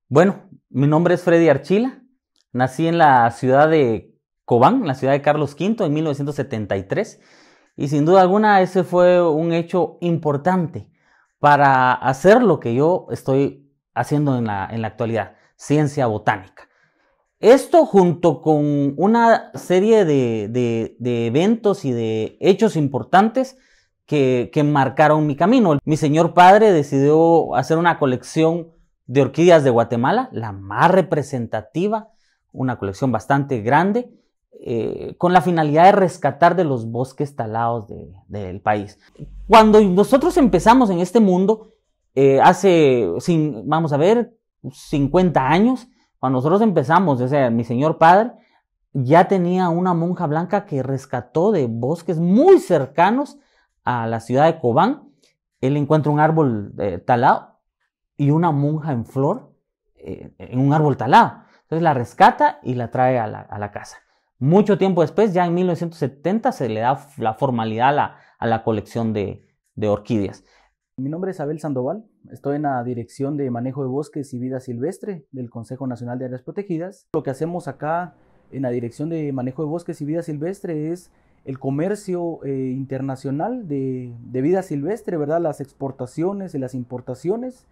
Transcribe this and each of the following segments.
Bueno, mi nombre es Freddy Archila, nací en la ciudad de Cobán, en la ciudad de Carlos V, en 1973, y sin duda alguna ese fue un hecho importante para hacer lo que yo estoy haciendo en la actualidad, ciencia botánica. Esto junto con una serie de eventos y de hechos importantes que marcaron mi camino. Mi señor padre decidió hacer una colección de orquídeas de Guatemala, la más representativa, una colección bastante grande, con la finalidad de rescatar de los bosques talados del país. Cuando nosotros empezamos en este mundo, hace, vamos a ver, 50 años, cuando nosotros empezamos, o sea, mi señor padre ya tenía una monja blanca que rescató de bosques muy cercanos a la ciudad de Cobán. Él encuentra un árbol talado y una monja en flor en un árbol talado. Entonces la rescata y la trae a la casa. Mucho tiempo después, ya en 1970, se le da la formalidad a la colección de orquídeas. Mi nombre es Abel Sandoval, estoy en la Dirección de Manejo de Bosques y Vida Silvestre del Consejo Nacional de Áreas Protegidas. Lo que hacemos acá en la Dirección de Manejo de Bosques y Vida Silvestre es el comercio internacional de vida silvestre, ¿verdad? Las exportaciones y las importaciones.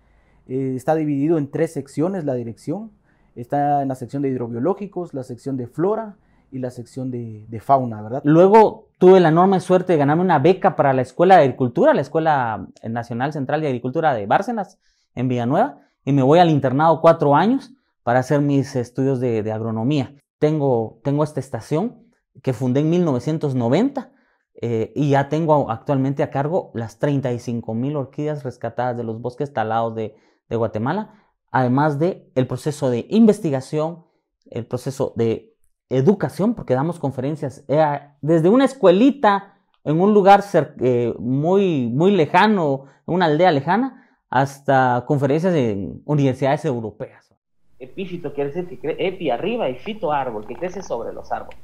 Está dividido en 3 secciones la dirección. Está en la sección de hidrobiológicos, la sección de flora y la sección de fauna, ¿verdad? Luego tuve la enorme suerte de ganarme una beca para la Escuela de Agricultura, la Escuela Nacional Central de Agricultura de Bárcenas, en Villanueva, y me voy al internado 4 años para hacer mis estudios de agronomía. Tengo esta estación que fundé en 1990 y ya tengo actualmente a cargo las 35,000 orquídeas rescatadas de los bosques talados de Guatemala, además de el proceso de investigación, el proceso de educación, porque damos conferencias desde una escuelita en un lugar muy lejano, en una aldea lejana, hasta conferencias en universidades europeas. Epífito quiere decir que epi arriba y fito árbol, que crece sobre los árboles.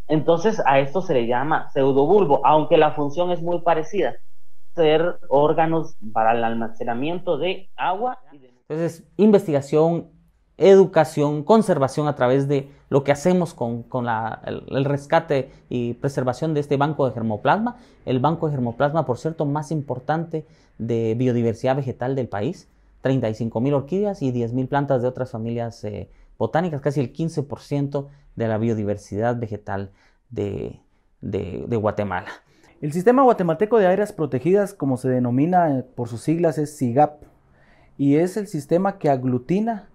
Entonces a esto se le llama pseudobulbo, aunque la función es muy parecida, ser órganos para el almacenamiento de agua. Entonces, investigación, educación, conservación a través de lo que hacemos con el rescate y preservación de este banco de germoplasma, el banco de germoplasma, por cierto, más importante de biodiversidad vegetal del país, 35,000 orquídeas y 10,000 plantas de otras familias botánicas, casi el 15% de la biodiversidad vegetal de Guatemala. El Sistema Guatemalteco de Áreas Protegidas, como se denomina por sus siglas, es SIGAP, y es el sistema que aglutina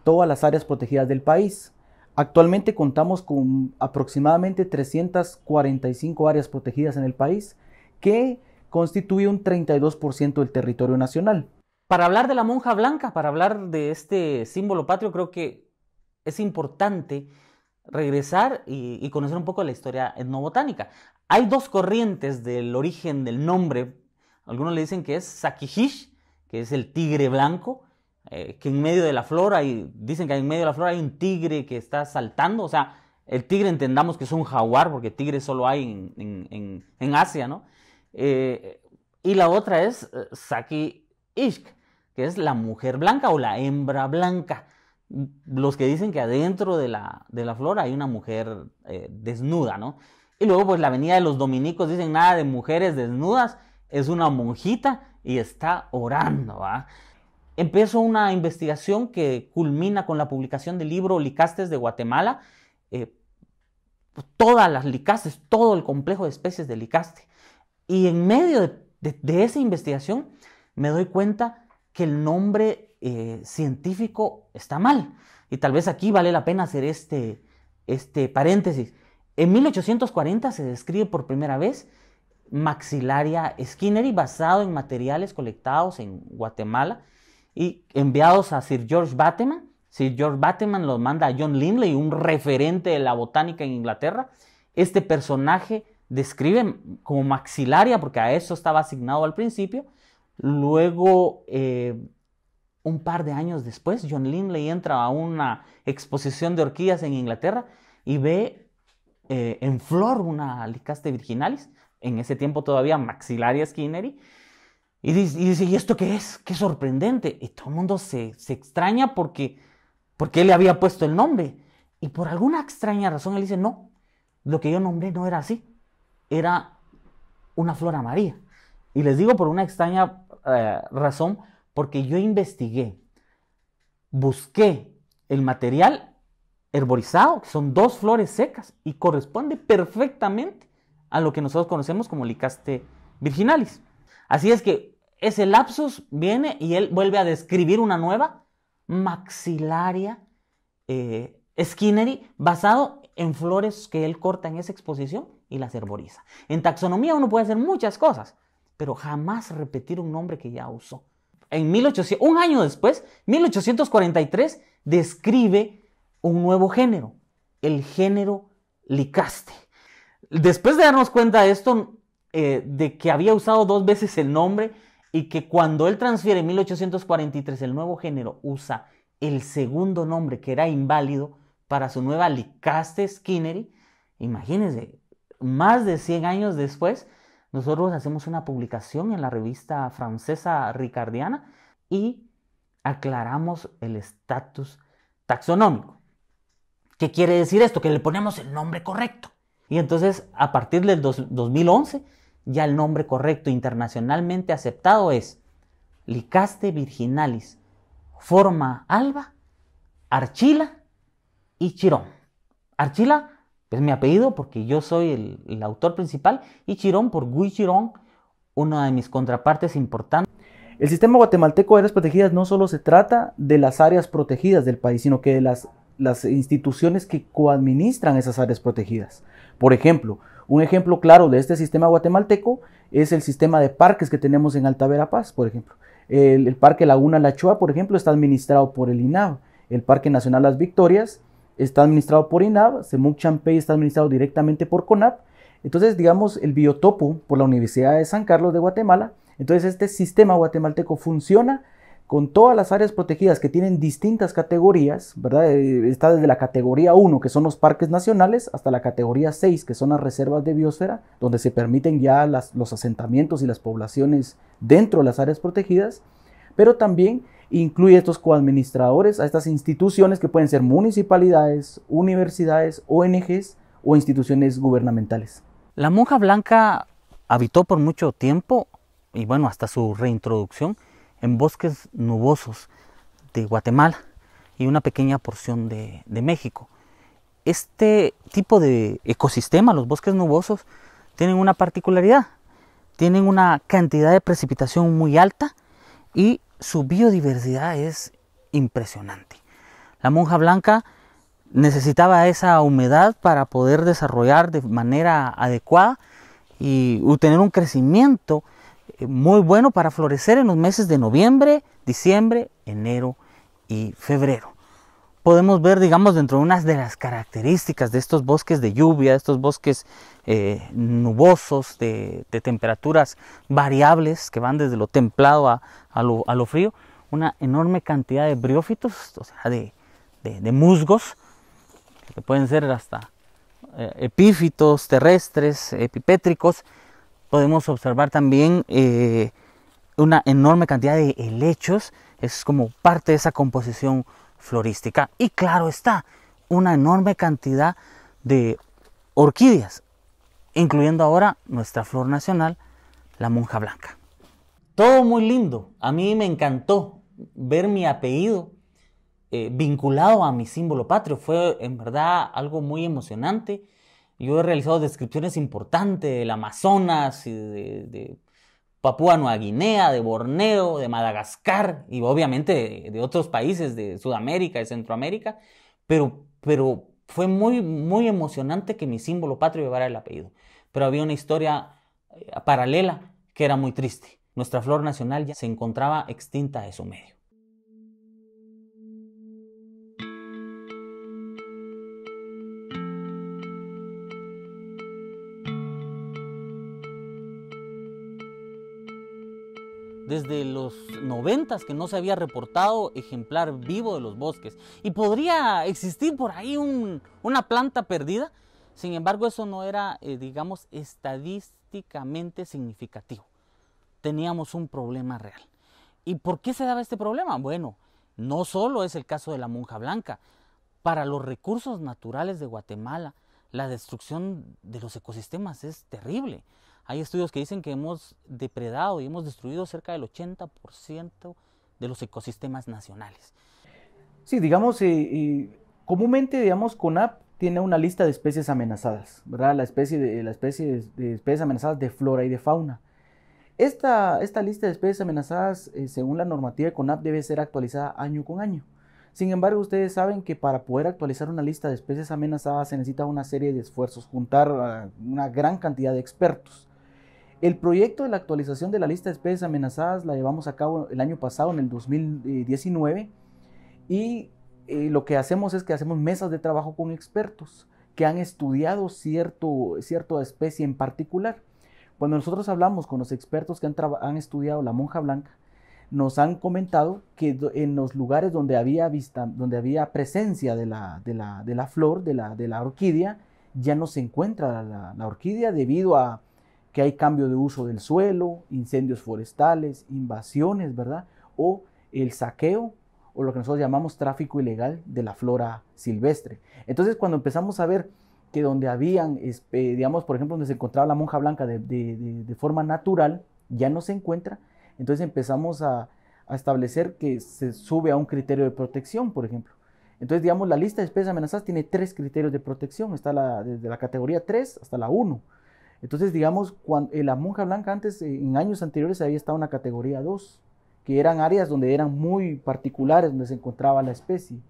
todas las áreas protegidas del país. Actualmente contamos con aproximadamente 345 áreas protegidas en el país, que constituye un 32% del territorio nacional. Para hablar de la monja blanca, para hablar de este símbolo patrio, creo que es importante regresar y conocer un poco de la historia etnobotánica. Hay 2 corrientes del origen del nombre. Algunos le dicen que es Saquijish, que es el tigre blanco, que en medio de la flora, dicen que en medio de la flora hay un tigre que está saltando. O sea, el tigre entendamos que es un jaguar, porque tigre solo hay en Asia, ¿no? Y la otra es Saki-Ishk, que es la mujer blanca o la hembra blanca. Los que dicen que adentro de la flora hay una mujer desnuda, ¿no? Y luego pues la venida de los dominicos dicen nada de mujeres desnudas, es una monjita y está orando, ¿va? Empezó una investigación que culmina con la publicación del libro Licastes de Guatemala, todas las licastes, todo el complejo de especies de licaste. Y en medio de esa investigación me doy cuenta que el nombre científico está mal. Y tal vez aquí vale la pena hacer este paréntesis. En 1840 se describe por primera vez Maxillaria skinneri, basado en materiales colectados en Guatemala y enviados a Sir George Bateman. Sir George Bateman los manda a John Lindley, un referente de la botánica en Inglaterra. Este personaje describe como maxillaria, porque a eso estaba asignado al principio. Luego, un par de años después, John Lindley entra a una exposición de orquídeas en Inglaterra y ve en flor una Lycaste virginalis, en ese tiempo todavía Maxillaria skinneri, y dice, ¿y esto qué es? ¡Qué sorprendente! Y todo el mundo se extraña porque él le había puesto el nombre. Y por alguna extraña razón él dice, no, lo que yo nombré no era así, era una flor amarilla. Y les digo por una extraña razón, porque yo investigué, busqué el material herborizado, que son 2 flores secas, y corresponde perfectamente a lo que nosotros conocemos como Lycaste virginalis. Así es que ese lapsus viene y él vuelve a describir una nueva Maxillaria skinneri, basado en flores que él corta en esa exposición y las herboriza. En taxonomía uno puede hacer muchas cosas, pero jamás repetir un nombre que ya usó. Un año después, 1843, describe un nuevo género, el género Lycaste. Después de darnos cuenta de esto, de que había usado 2 veces el nombre y que cuando él transfiere en 1843 el nuevo género usa el segundo nombre que era inválido para su nueva Lycaste skinneri, imagínense, más de 100 años después, nosotros hacemos una publicación en la revista francesa Ricardiana y aclaramos el estatus taxonómico. ¿Qué quiere decir esto? Que le ponemos el nombre correcto. Y entonces, a partir del 2011, ya el nombre correcto internacionalmente aceptado es Lycaste virginalis, forma alba, Archila y Chirón. Archila es mi apellido porque yo soy el autor principal, y Chirón por Guy Chirón, una de mis contrapartes importantes. El sistema guatemalteco de áreas protegidas no solo se trata de las áreas protegidas del país, sino que de las instituciones que coadministran esas áreas protegidas. Por ejemplo, un ejemplo claro de este sistema guatemalteco es el sistema de parques que tenemos en Alta Verapaz, por ejemplo. El Parque Laguna La Chua, por ejemplo, está administrado por el INAV. El Parque Nacional Las Victorias está administrado por INAV. Semuc Champey está administrado directamente por CONAP. Entonces, digamos, el biotopo por la Universidad de San Carlos de Guatemala. Entonces, este sistema guatemalteco funciona con todas las áreas protegidas que tienen distintas categorías, ¿verdad? Está desde la categoría 1, que son los parques nacionales, hasta la categoría 6, que son las reservas de biosfera, donde se permiten ya los asentamientos y las poblaciones dentro de las áreas protegidas, pero también incluye estos coadministradores a estas instituciones que pueden ser municipalidades, universidades, ONGs o instituciones gubernamentales. La monja blanca habitó por mucho tiempo, y bueno, hasta su reintroducción, en bosques nubosos de Guatemala y una pequeña porción de México. Este tipo de ecosistema, los bosques nubosos, tienen una particularidad. Tienen una cantidad de precipitación muy alta y su biodiversidad es impresionante. La monja blanca necesitaba esa humedad para poder desarrollar de manera adecuada y tener un crecimiento muy bueno para florecer en los meses de noviembre, diciembre, enero y febrero. Podemos ver, digamos, dentro de unas de las características de estos bosques de lluvia, de estos bosques nubosos, de temperaturas variables que van desde lo templado a lo frío, una enorme cantidad de briófitos, o sea, de musgos, que pueden ser hasta epífitos terrestres, epipétricos. Podemos observar también una enorme cantidad de helechos, es como parte de esa composición florística. Y claro está, una enorme cantidad de orquídeas, incluyendo ahora nuestra flor nacional, la monja blanca. Todo muy lindo. A mí me encantó ver mi apellido vinculado a mi símbolo patrio. Fue en verdad algo muy emocionante. Yo he realizado descripciones importantes del Amazonas, y de Papúa Nueva Guinea, de Borneo, de Madagascar y obviamente de otros países de Sudamérica, de Centroamérica, pero fue muy, muy emocionante que mi símbolo patrio llevara el apellido. Pero había una historia paralela que era muy triste. Nuestra flor nacional ya se encontraba extinta de su medio. Desde los 90 que no se había reportado ejemplar vivo de los bosques. Y podría existir por ahí una planta perdida. Sin embargo, eso no era, digamos, estadísticamente significativo. Teníamos un problema real. ¿Y por qué se daba este problema? Bueno, no solo es el caso de la monja blanca. Para los recursos naturales de Guatemala, la destrucción de los ecosistemas es terrible. Hay estudios que dicen que hemos depredado y hemos destruido cerca del 80% de los ecosistemas nacionales. Sí, digamos, comúnmente, digamos, CONAP tiene una lista de especies amenazadas, ¿verdad? La especie de especies amenazadas de flora y de fauna. Esta lista de especies amenazadas, según la normativa de CONAP, debe ser actualizada año con año. Sin embargo, ustedes saben que para poder actualizar una lista de especies amenazadas se necesita una serie de esfuerzos, juntar una gran cantidad de expertos. El proyecto de la actualización de la lista de especies amenazadas la llevamos a cabo el año pasado, en el 2019, y lo que hacemos es que hacemos mesas de trabajo con expertos que han estudiado cierta especie en particular. Cuando nosotros hablamos con los expertos que han estudiado la monja blanca, nos han comentado que en los lugares donde había presencia de la flor, de la orquídea, ya no se encuentra la orquídea debido a que hay cambio de uso del suelo, incendios forestales, invasiones, ¿verdad? O el saqueo, o lo que nosotros llamamos tráfico ilegal de la flora silvestre. Entonces, cuando empezamos a ver que donde habían, digamos, por ejemplo, donde se encontraba la monja blanca de forma natural, ya no se encuentra, entonces empezamos a establecer que se sube a un criterio de protección, por ejemplo. Entonces, digamos, la lista de especies amenazadas tiene 3 criterios de protección. Está desde la categoría 3 hasta la 1. Entonces, digamos, la monja blanca antes, en años anteriores, había estado en la categoría 2, que eran áreas donde eran muy particulares, donde se encontraba la especie.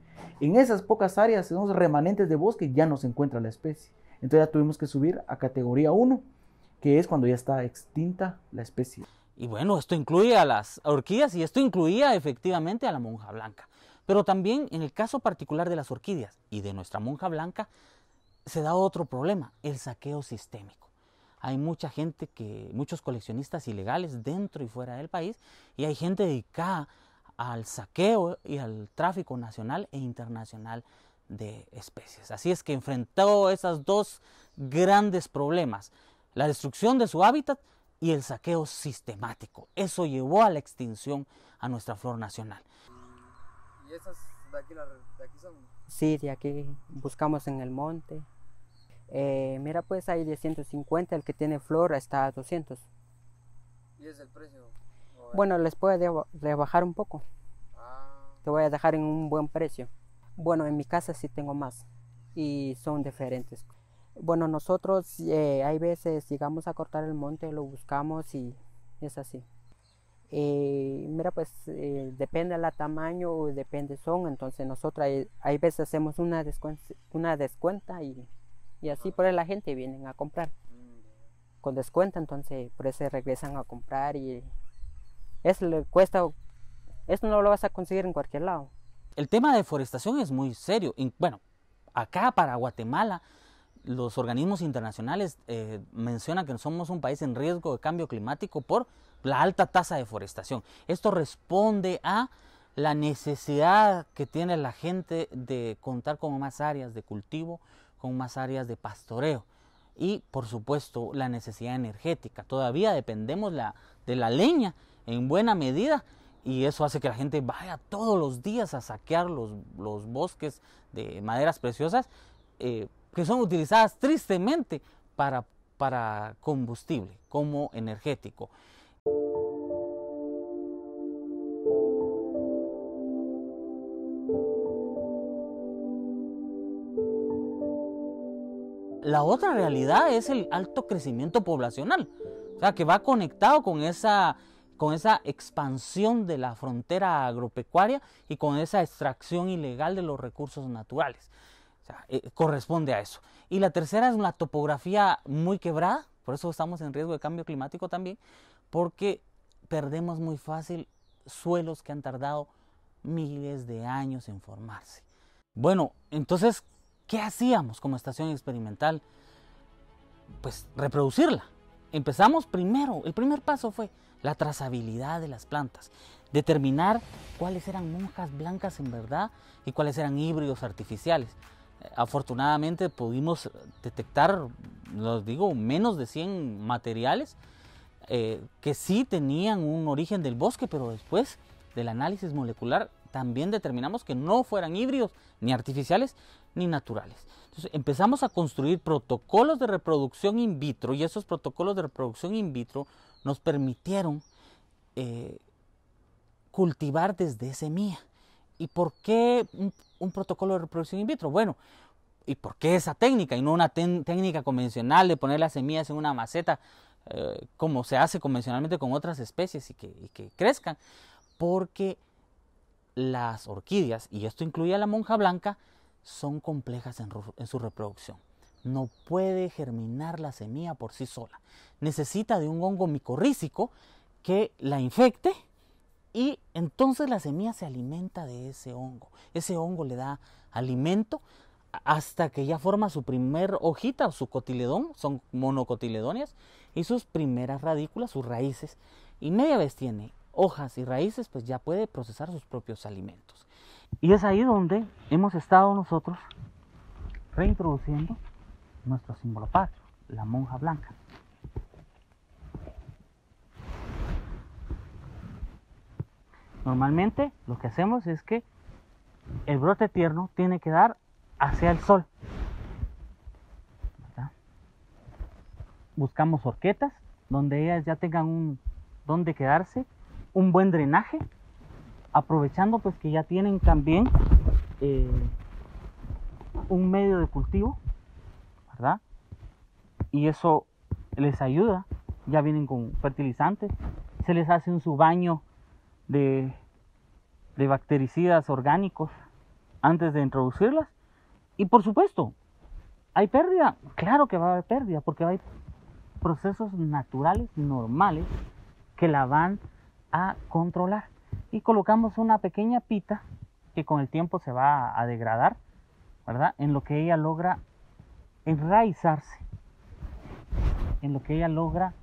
En esas pocas áreas, esos remanentes de bosque, ya no se encuentra la especie. Entonces ya tuvimos que subir a categoría 1, que es cuando ya está extinta la especie. Y bueno, esto incluye a las orquídeas y esto incluía efectivamente a la monja blanca. Pero también en el caso particular de las orquídeas y de nuestra monja blanca, se da otro problema, el saqueo sistémico. Hay mucha gente, muchos coleccionistas ilegales dentro y fuera del país, y hay gente dedicada al saqueo y al tráfico nacional e internacional de especies. Así es que enfrentó esos 2 grandes problemas, la destrucción de su hábitat y el saqueo sistemático. Eso llevó a la extinción a nuestra flor nacional. ¿Y esas de aquí son? Sí, de aquí buscamos en el monte. Mira, pues hay de 150, el que tiene flor está a 200. ¿Y es el precio? Bueno, les puedo rebajar un poco. Te voy a dejar en un buen precio. Bueno, en mi casa sí tengo más y son diferentes. Bueno, nosotros hay veces llegamos a cortar el monte, lo buscamos y es así. Mira, pues depende del tamaño, depende son, entonces nosotros hay veces hacemos una descuenta y así por ahí la gente viene a comprar. Con descuento, entonces por eso regresan a comprar y eso le cuesta, eso no lo vas a conseguir en cualquier lado. El tema de deforestación es muy serio. Bueno, acá para Guatemala, los organismos internacionales mencionan que somos un país en riesgo de cambio climático por la alta tasa de deforestación. Esto responde a la necesidad que tiene la gente de contar con más áreas de cultivo, con más áreas de pastoreo y, por supuesto, la necesidad energética. Todavía dependemos de la leña en buena medida y eso hace que la gente vaya todos los días a saquear los bosques de maderas preciosas que son utilizadas tristemente para combustible, como energético. La otra realidad es el alto crecimiento poblacional, o sea, que va conectado con esa expansión de la frontera agropecuaria y con esa extracción ilegal de los recursos naturales. O sea, corresponde a eso. Y la tercera es una topografía muy quebrada, por eso estamos en riesgo de cambio climático también, porque perdemos muy fácil suelos que han tardado miles de años en formarse. Bueno, entonces, ¿qué hacíamos como estación experimental? Pues reproducirla. Empezamos primero, el primer paso fue la trazabilidad de las plantas, determinar cuáles eran monjas blancas en verdad y cuáles eran híbridos artificiales. Afortunadamente pudimos detectar, los digo, menos de 100 materiales que sí tenían un origen del bosque, pero después del análisis molecular también determinamos que no fueran híbridos, ni artificiales, ni naturales. Entonces empezamos a construir protocolos de reproducción in vitro, y esos protocolos de reproducción in vitro nos permitieron cultivar desde semilla. ¿Y por qué un protocolo de reproducción in vitro? Bueno, ¿y por qué esa técnica y no una técnica convencional de poner las semillas en una maceta como se hace convencionalmente con otras especies y que crezcan? Porque las orquídeas, y esto incluye a la monja blanca, son complejas en su reproducción. No puede germinar la semilla por sí sola. Necesita de un hongo micorrícico que la infecte y entonces la semilla se alimenta de ese hongo. Ese hongo le da alimento hasta que ya forma su primer hojita o su cotiledón, son monocotiledóneas, y sus primeras radículas, sus raíces. Y media vez tiene hojas y raíces, pues ya puede procesar sus propios alimentos. Y es ahí donde hemos estado nosotros reintroduciendo nuestro símbolo patrio, la monja blanca. Normalmente lo que hacemos es que el brote tierno tiene que dar hacia el sol, ¿verdad? Buscamos horquetas donde ellas ya tengan donde quedarse, un buen drenaje, aprovechando pues que ya tienen también un medio de cultivo, ¿verdad? Y eso les ayuda, ya vienen con fertilizantes, se les hace un subbaño de bactericidas orgánicos antes de introducirlas. Y por supuesto, ¿hay pérdida? Claro que va a haber pérdida, porque hay procesos naturales, normales, que la van a controlar. Y colocamos una pequeña pita que con el tiempo se va a degradar, ¿verdad? En lo que ella logra enraizarse, en lo que ella logra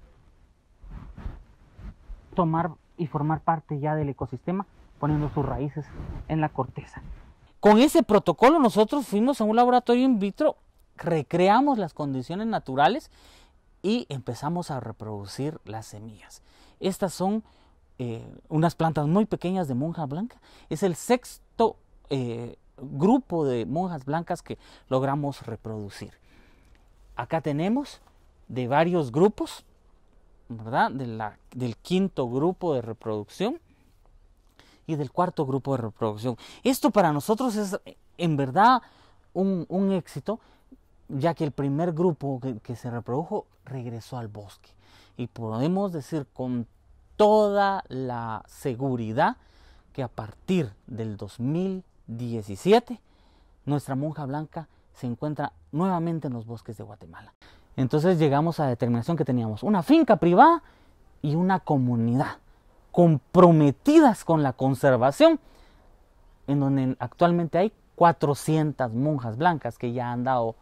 tomar y formar parte ya del ecosistema, poniendo sus raíces en la corteza. Con ese protocolo nosotros fuimos a un laboratorio in vitro, recreamos las condiciones naturales y empezamos a reproducir las semillas. Estas son unas plantas muy pequeñas de monja blanca. Es el sexto grupo de monjas blancas que logramos reproducir. Acá tenemos de varios grupos, ¿verdad? Del quinto grupo de reproducción y del cuarto grupo de reproducción. Esto para nosotros es en verdad un éxito, ya que el primer grupo que se reprodujo regresó al bosque. Y podemos decir con toda la seguridad que a partir del 2017 nuestra monja blanca se encuentra nuevamente en los bosques de Guatemala. Entonces llegamos a la determinación que teníamos una finca privada y una comunidad comprometidas con la conservación, en donde actualmente hay 400 monjas blancas que ya han dado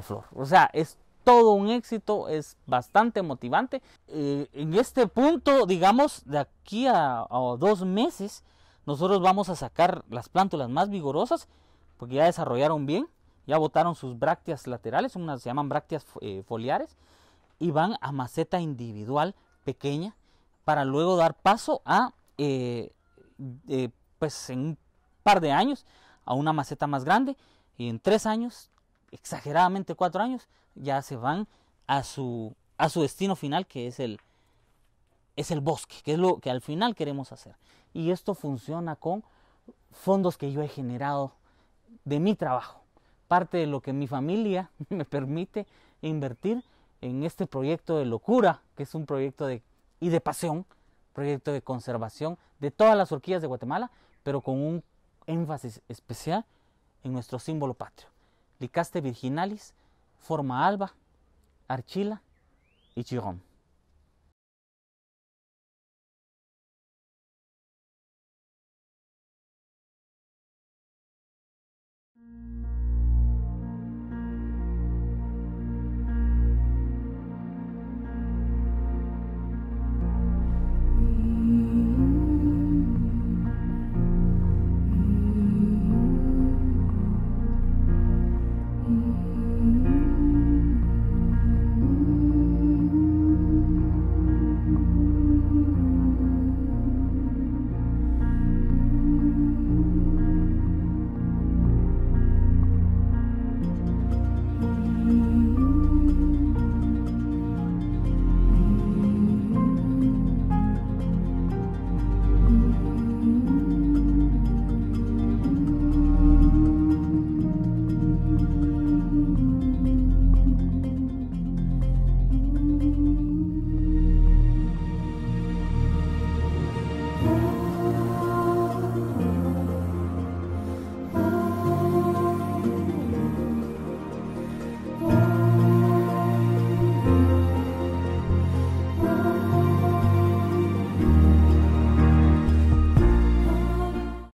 flor. O sea, es todo un éxito, es bastante motivante. En este punto, digamos, de aquí a 2 meses, nosotros vamos a sacar las plántulas más vigorosas, porque ya desarrollaron bien, ya botaron sus brácteas laterales, unas se llaman brácteas foliares, y van a maceta individual pequeña, para luego dar paso a, pues en un par de años, a una maceta más grande, y en 3 años, exageradamente 4 años, ya se van a su destino final, que es el bosque, que es lo que al final queremos hacer. Y esto funciona con fondos que yo he generado de mi trabajo, parte de lo que mi familia me permite invertir en este proyecto de locura, que es un proyecto de pasión, proyecto de conservación de todas las orquídeas de Guatemala, pero con un énfasis especial en nuestro símbolo patrio. Lycaste virginalis, forma alba, archila y Chirón.